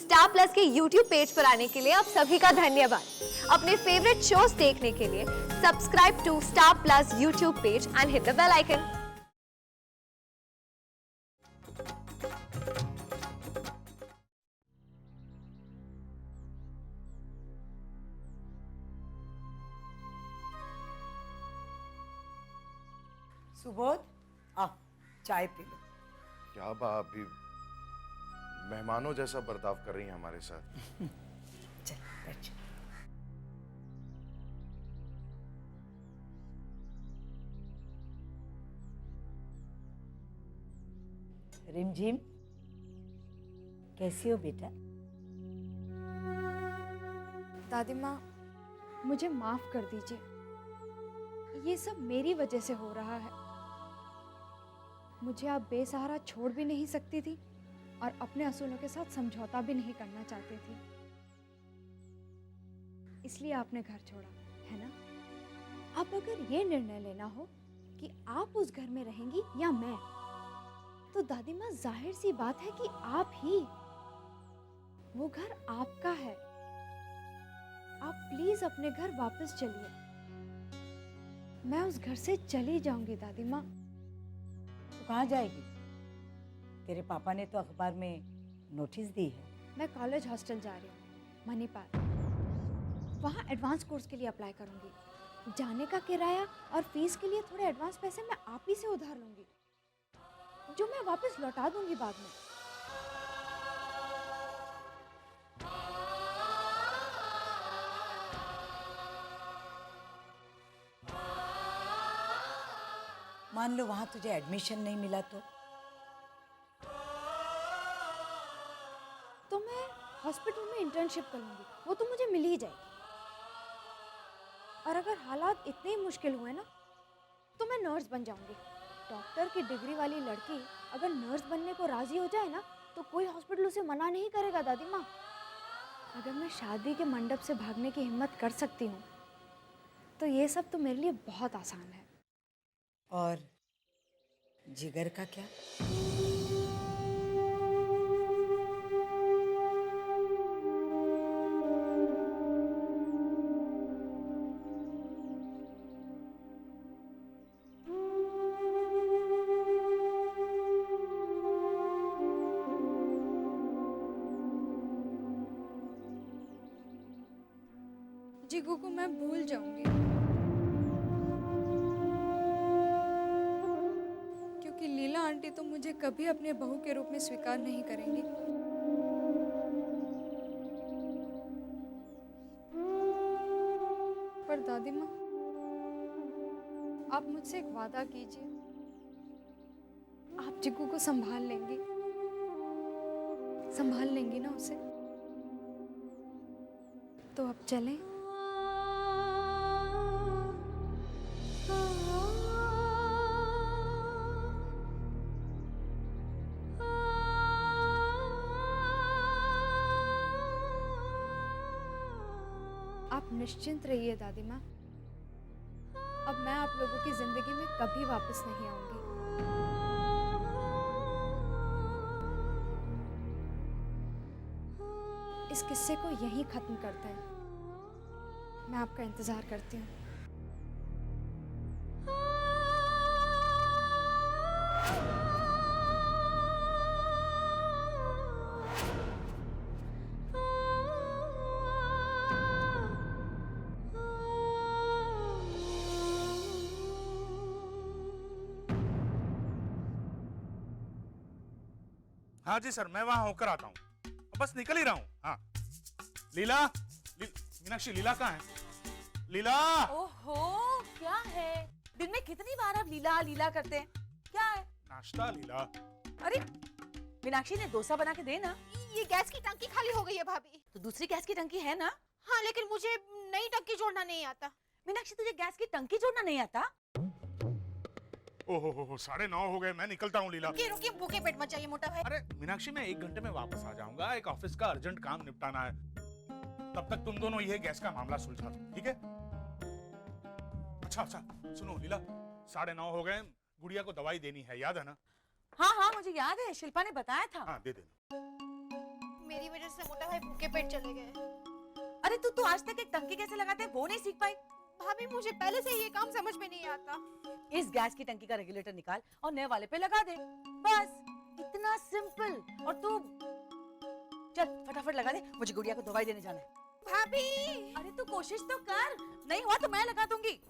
Star plus के YouTube page पर आने के लिए आप सभी का धन्यवाद। अपने फेवरेट शोज देखने के लिए subscribe to Star Plus YouTube page and hit the bell icon. Subodh, आ चाय पी लो। क्या बा अभी मेहमानों जैसा बर्ताव कर रही हैं हमारे साथ। चल बैठ जा। रिमझिम, कैसी हो बेटा? दादी माँ, मुझे माफ कर दीजिए। ये सब मेरी वजह से हो रहा है। मुझे आप बेसहारा छोड़ भी नहीं सकती थी और अपने असूलों के साथ समझौता भी नहीं करना चाहती थी, इसलिए आपने घर छोड़ा, है ना? अब अगर ये निर्णय लेना हो कि आप उस घर में रहेंगी या मैं, तो दादी माँ जाहिर सी बात है कि आप ही। वो घर आपका है। आप प्लीज अपने घर वापस चलिए। मैं उस घर से चली जाऊंगी दादी माँ। तू कहाँ जाएगी? तेरे पापा ने तो अखबार में नोटिस दी है। मैं कॉलेज हॉस्टल जा रही हूँ, मणिपाल। वहाँ एडवांस कोर्स के लिए अप्लाई करूँगी। जाने का किराया और फीस के लिए थोड़े एडवांस पैसे मैं आप ही से उधार लूँगी, जो मैं वापस लौटा दूँगी बाद में। मान लो वहां तुझे एडमिशन नहीं मिला तो मैं हॉस्पिटल में इंटर्नशिप करूँगी, वो तो मुझे मिल ही जाएगी। और अगर हालात इतने ही मुश्किल हुए ना, तो मैं नर्स बन जाऊँगी। डॉक्टर की डिग्री वाली लड़की अगर नर्स बनने को राजी हो जाए ना, तो कोई हॉस्पिटल उसे मना नहीं करेगा दादी माँ। अगर मैं शादी के मंडप से भागने की हिम्मत कर सकती हूँ, तो ये सब तो मेरे लिए बहुत आसान है। और जिगर का क्या? जिगू को मैं भूल जाऊंगी, क्योंकि लीला आंटी तो मुझे कभी अपने बहू के रूप में स्वीकार नहीं करेंगी। पर दादी माँ, आप मुझसे एक वादा कीजिए। आप जिगू को संभाल लेंगी ना उसे? तो अब चलें। आप निश्चिंत रहिए दादी माँ। अब मैं आप लोगों की जिंदगी में कभी वापस नहीं आऊंगी। इस किस्से को यहीं खत्म करते हैं। मैं आपका इंतजार करती हूँ। हाँ जी सर, मैं वहां होकर आता हूँ। बस निकल ही रहा हूँ। हाँ लीला, मीनाक्षी, लीला कहाँ है? लीला! ओहो, क्या है? दिन में कितनी बार आप लीला लीला करते हैं? क्या है? नाश्ता लीला। अरे मीनाक्षी ने डोसा बना के दे ना। ये गैस की टंकी खाली हो गई है भाभी। तो दूसरी गैस की टंकी है ना? हाँ, लेकिन मुझे नई टंकी जोड़ना नहीं आता। मीनाक्षी, तुझे गैस की टंकी जोड़ना नहीं आता? ओहो 9:30 हो गए, मैं निकलता हूँ लीला। रुकिए, भूखे पेट मत जाइए मोटा भाई। अरे मीनाक्षी, मैं 1 घंटे में वापस आ जाऊंगा। एक ऑफिस का अर्जेंट काम निपटाना है। तब तक तुम दोनों ये गैस का मामला सुलझा दो, ठीक है? अच्छा सुनो लीला, 9:30 हो गए। गुड़िया को दवाई देनी है, याद है ना? हाँ हाँ मुझे याद है, शिल्पा ने बताया था। हाँ दे देना। मेरी वजह से मोटा भाई भूखे पेट चले गए। अरे तू आज तक एक टंकी कैसे लगाते हैं वो नहीं सीख पाई? भाभी मुझे पहले से ये काम समझ में नहीं आता। इस गैस की टंकी का रेगुलेटर निकाल और नए वाले पे लगा दे, बस इतना सिंपल। और तू चल फटाफट लगा दे, मुझे गुड़िया को दवाई देने जाना है। भाभी अरे तू कोशिश तो कर, नहीं हुआ तो मैं लगा दूंगी।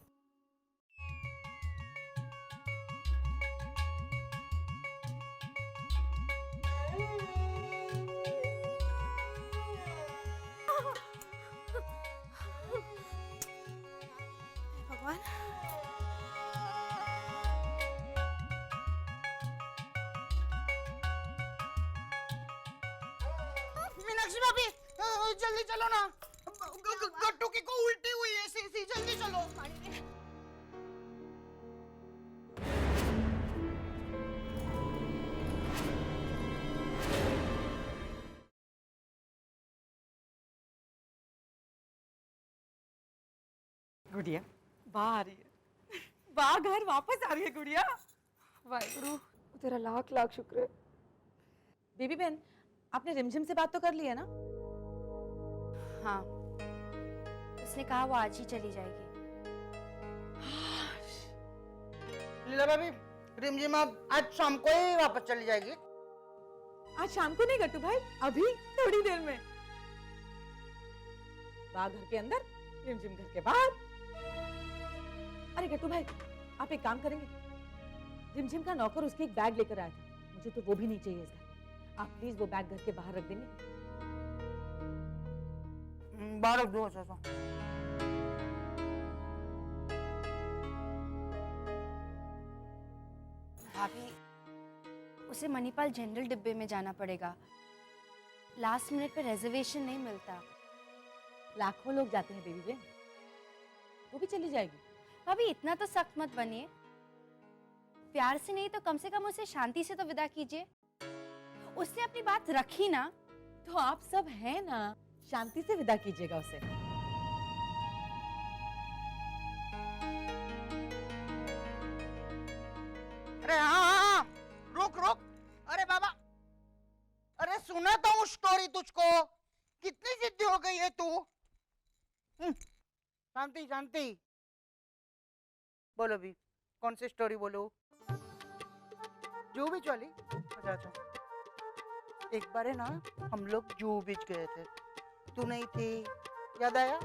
भगवान, मीनाक्षी भाभी जल्दी चलो ना, गट्टू की को उल्टी हुई है, सी जल्दी चलो। गुड़िया बाहर आ रही है, वाह घर वापस आ रही है गुड़िया। वाहिगुरु तेरा लाख लाख शुक्र है। बेबी बहन, आपने रिमझिम से बात तो कर ली है ना? हाँ, उसने कहा वो आज ही चली जाएगी। लीला भाभी, रिमझिम अब आज शाम को ही वापस चली जाएगी। आज शाम को नहीं गट्टू भाई, अभी थोड़ी देर में। वाह घर के अंदर, रिमझिम घर के बाहर। अरे गट्टू भाई, आप एक काम करेंगे? रिमझिम का नौकर उसके एक बैग लेकर आया था, मुझे तो वो भी नहीं चाहिए इस घर। आप प्लीज वो बैग घर के बाहर रख देंगे? बाहर रख दो। अच्छा सा भाभी, उसे मणिपाल जनरल डिब्बे में जाना पड़ेगा, लास्ट मिनट पे रिजर्वेशन नहीं मिलता। लाखों लोग जाते हैं बेबी बहन, वो भी चली जाएगी। भाभी इतना तो सख्त मत बनिए, प्यार से नहीं तो कम से कम उसे शांति से तो विदा कीजिए। उसने अपनी बात रखी ना। तो आप सब हैं ना, शांति से विदा कीजिएगा उसे। अरे हाँ, रुक रुक। अरे बाबा, अरे सुना था वो स्टोरी तुझको, कितनी जिद्दी हो गई है तू। शांति शांति, बोलो भी, कौन सी स्टोरी बोलो? जूहू बीच वाली? अच्छा अच्छा, एक बार है ना हम लोग जूहू बीच गए थे, तू नहीं थी, याद आया?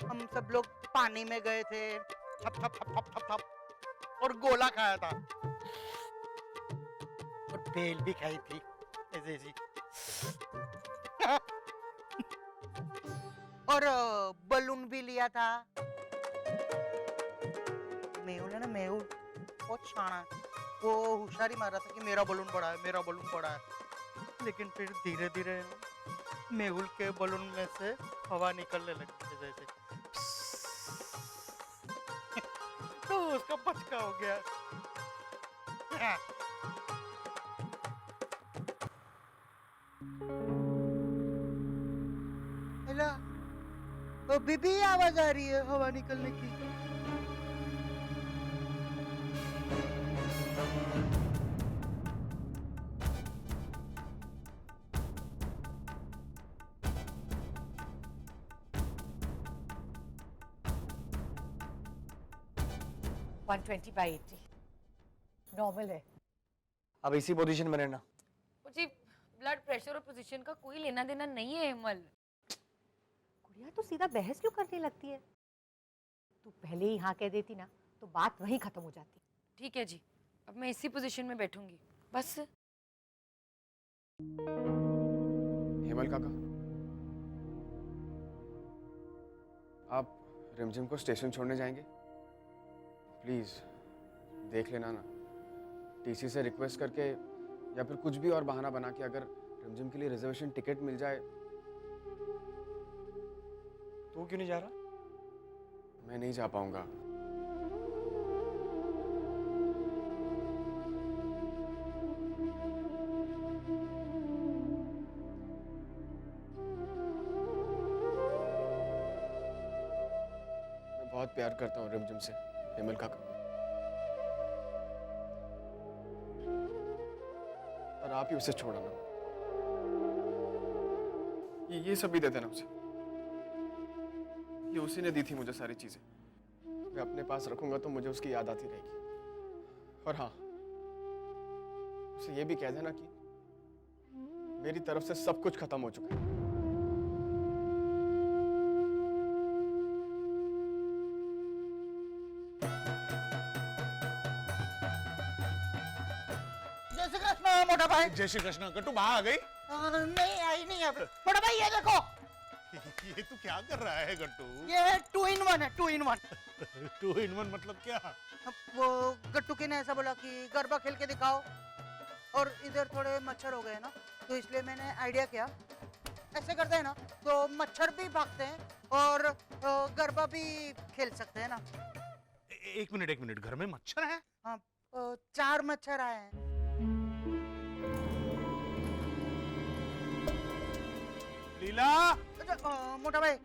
हम सब लोग पानी में गए थे, थप थप थप थप थप थप, और गोला खाया था और बेल भी खाई थी ऐसे ऐसी। और बलून भी लिया था। मेहुल है ना, मेहुल बहुत शाना है, वो होशियारी मार रहा था कि मेरा बलून बड़ा है, मेरा बलून बड़ा है। लेकिन फिर धीरे धीरे मेहुल के बलून में से हवा निकलने लगी जैसे तो उसका बचका हो गया। हेला, अभी भी आवाज आ रही है हवा निकलने की। वन 120/80 नॉर्मल है। अब इसी पोजीशन में रहना। मुझे ब्लड प्रेशर और पोजीशन का कोई लेना देना नहीं है हिमल। गुड़िया तू सीधा बहस क्यों करने लगती है? तू पहले ही हाँ कह देती ना तो बात वहीं खत्म हो जाती। ठीक है जी, अब मैं इसी पोजीशन में बैठूंगी बस। हेमल काका, आप रिमझिम को स्टेशन छोड़ने जाएंगे? प्लीज देख लेना ना, टीसी से रिक्वेस्ट करके या फिर कुछ भी और बहाना बना के अगर रिमझिम के लिए रिजर्वेशन टिकट मिल जाए। तू क्यों नहीं जा रहा? मैं नहीं जा पाऊंगा। मैं बहुत प्यार करता हूँ रिमझिम से, हेमल काका, और आप ही उसे छोड़ना। ये सब भी दे देना उसे। ये उसी ने दी थी मुझे सारी चीजें। मैं अपने पास रखूंगा तो मुझे उसकी याद आती रहेगी। और हाँ, उसे ये भी कह देना कि मेरी तरफ से सब कुछ खत्म हो चुका है। जय श्री कृष्ण मोटा भाई। जय श्री कृष्ण। गट्टू बाहर आ गई? नहीं आई नहीं अब। मोटा भाई ये देखो, ये तू क्या कर रहा है गट्टू? ये 2 in 1 है, 2 in 1। 2 in 1 मतलब क्या? वो गट्टू की ने ऐसा बोला कि गरबा खेल के दिखाओ, और इधर थोड़े मच्छर हो गए ना, तो इसलिए मैंने आइडिया किया ऐसे करते हैं ना तो मच्छर भी भागते हैं और गरबा भी खेल सकते हैं ना। एक मिनट, घर में मच्छर है? हाँ, 4 मच्छर आए हैं। लीला, अच्छा, मोटा भाई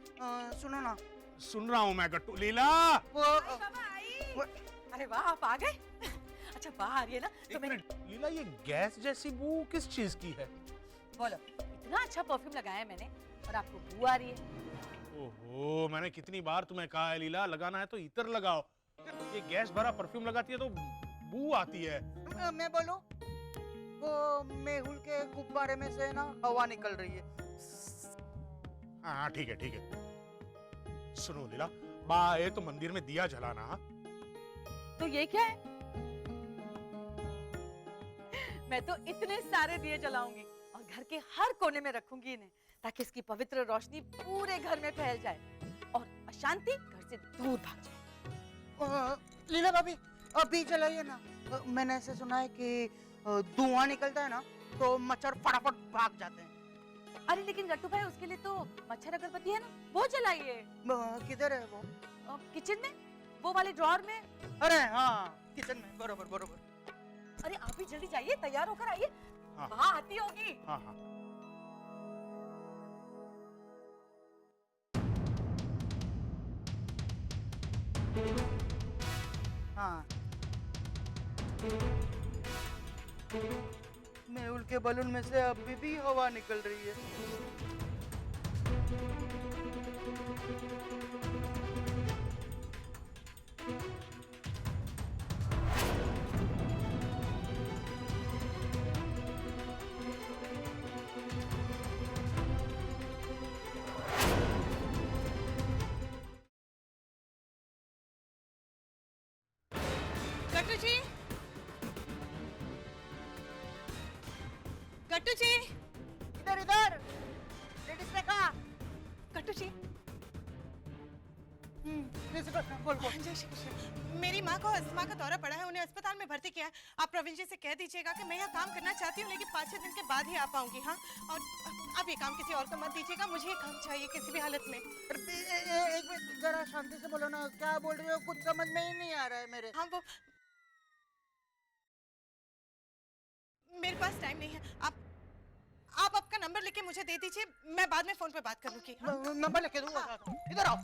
सुनो ना। सुन रहा हूँ मैं गट्टू। लीला, अरे वाह, आप आ गए। अच्छा बाहर ये ना तो एक मिनट। लीला, ये गैस जैसी बू किस चीज की है? बोलो, इतना अच्छा परफ्यूम लगाया है मैंने और आपको बू आ रही है। ओहो, मैंने कितनी बार तुम्हें कहा है लीला, लगाना है तो इतर लगाओ। ये गैस भरा परफ्यूम लगाती है तो बू आती है। मैं बोलूं, वो मेहुल के गुब्बारे में से ना हवा निकल रही है। हाँ ठीक है। सुनो लीला, बा आए तो मंदिर में दिया जलाना। हाँ? तो ये क्या है? मैं तो इतने सारे दिए जलाऊंगी और घर के हर कोने में रखूंगी इन्हें, ताकि इसकी पवित्र रोशनी पूरे घर में फैल जाए और अशांति घर से दूर भाग जाए। लीला भाभी अभी जलाइए ना। मैंने ऐसे सुना है कि धुआं निकलता है ना तो मच्छर फटाफट भाग जाते हैं। अरे लेकिन गट्टू भाई, उसके लिए तो मच्छर अगरबत्ती है ना, वो जलाइए। किधर है वो? किचन में, वो वाले ड्रॉर में। अरे हाँ, किचन में। बरोबर। अरे आप भी जल्दी जाइए, तैयार होकर आइए। हाँ। वहाँ आती होगी। हाँ। हाँ, मेहुल के बलून में से अभी भी हवा निकल रही है। गट्टू जी, गट्टू जी, इधर लेडीज ने कहा। गट्टू जी। बोल। जय श्री कृष्ण। मेरी माँ को अस्थमा का दौरा पड़ा है, उन्हें अस्पताल में भर्ती किया है। आप प्रवीण जी से कह दीजिएगा कि मैं यहाँ काम करना चाहती हूँ, लेकिन 5-6 दिन के बाद ही आ पाऊंगी। हाँ, और आप ये काम किसी और को मत दीजिएगा, मुझे ये काम चाहिए किसी भी हालत में। एक मिनट, जरा शांति से बोलो ना, क्या बोल रहे हो? कुछ समझ में ही नहीं आ रहा है मेरे। हाँ, वो मेरे पास टाइम नहीं है। आप आपका नंबर लेके मुझे दे दीजिए, मैं बाद में फोन पे बात कर लूंगी। हाँ? नंबर लेके दूंगा। इधर आओ।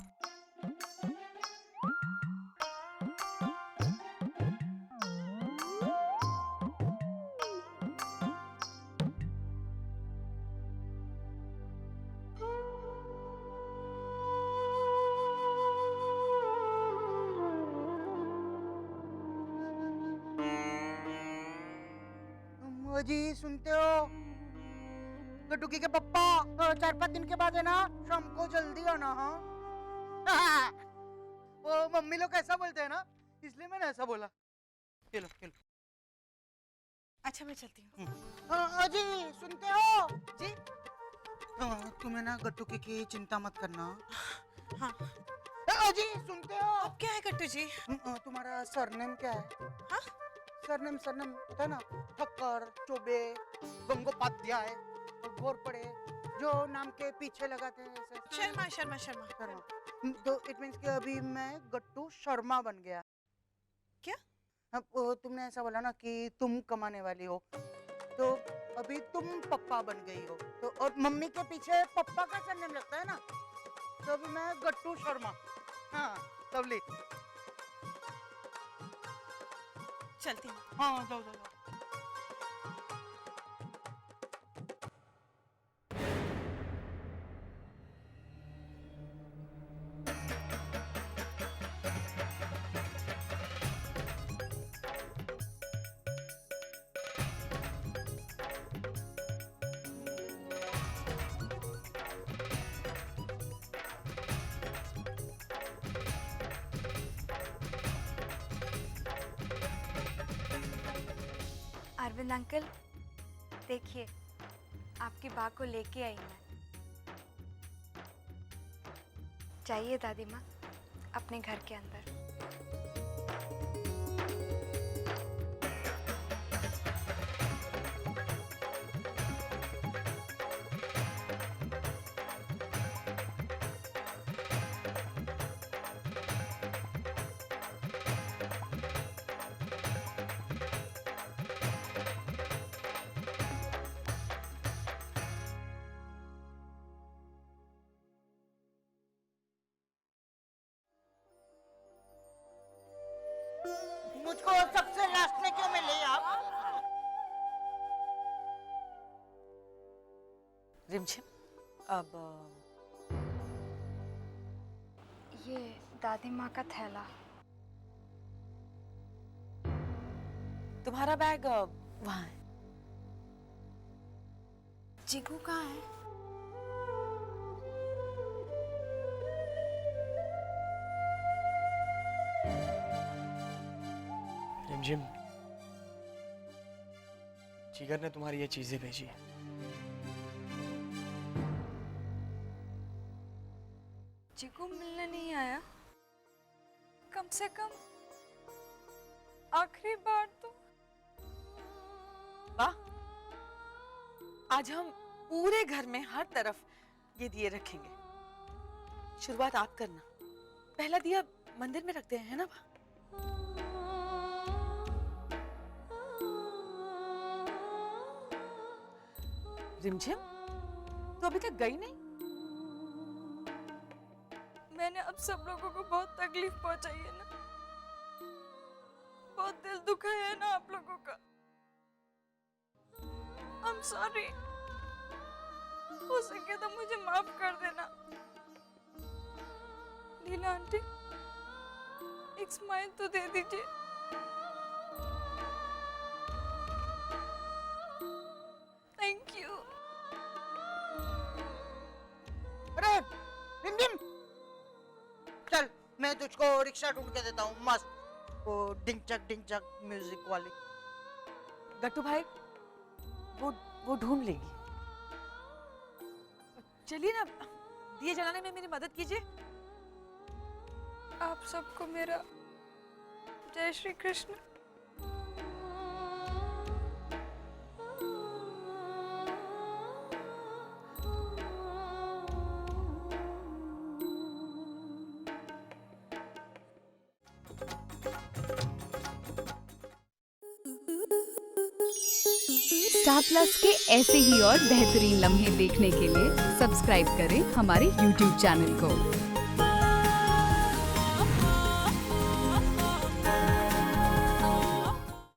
जी सुनते हो? गट्टुकी के पप्पा 4-5 दिन के बाद है ना, शाम को जल्दी आना। हाँ, वो मम्मी लोग ऐसा बोलते हैं ना, इसलिए मैंने ऐसा बोला। चलो। अच्छा, मैं चलती हूँ। जी सुनते हो? जी तुम्हें ना गट्टुकी की चिंता मत करना। हाँ। जी सुनते हो? अब क्या है गट्टू जी? तुम्हारा सरनेम क्या है? हाँ? सरनेम होता है ना, ठक्कर, चोबे, गंगोपाध्याय, घोरपड़े, जो नाम के पीछे लगाते हैं ऐसे। शर्मा। तो इट मींस कि अभी मैं गट्टू शर्मा बन गया। क्या? अब तुमने ऐसा बोला ना कि तुम कमाने वाली हो, तो अभी तुम पप्पा बन गई हो, तो और मम्मी के पीछे पप्पा का सरनेम लगता है ना, तो अभी मैं गट्टू शर्मा। हाँ, लवली। चलती हूँ। हाँ, जाओ। आनंद अंकल, देखिए आपकी बा को लेके आई मैं। जाइए दादी माँ अपने घर के अंदर। मुझको सबसे लास्ट में क्यों मिले आप? रिमझिम, अब ये दादी माँ का थैला। तुम्हारा बैग वहाँ है। जिगू कहाँ है? रिमझिम, जिगर ने तुम्हारी ये चीजें भेजी है। जिगू मिलने नहीं आया? कम से कम आखिरी बार तो। वाह, आज हम पूरे घर में हर तरफ ये दिए रखेंगे। शुरुआत आप करना। पहला दिया मंदिर में रखते हैं, है ना बा? रिमझिम, तो अभी तक गई नहीं? मैंने अब सब लोगों को बहुत तकलीफ पहुंचाई है ना, बहुत दिल दुखाया है ना आप लोगों का। I'm sorry। हो सके तो मुझे माफ कर देना। लीला आंटी, एक स्माइल तो दे दीजिए। Thank you. अरे रिमझिम, चल मैं तुझको रिक्शा ढूंढ के देता हूँ, मस्त वो डिंग चक म्यूजिक वाली। गट्टू भाई, वो ढूंढ लेगी। चलिए ना, दिए जलाने में मेरी मदद कीजिए। आप सबको मेरा जय श्री कृष्ण। स्टार प्लस के ऐसे ही और बेहतरीन लम्हे देखने के लिए सब्सक्राइब करें हमारे YouTube चैनल को।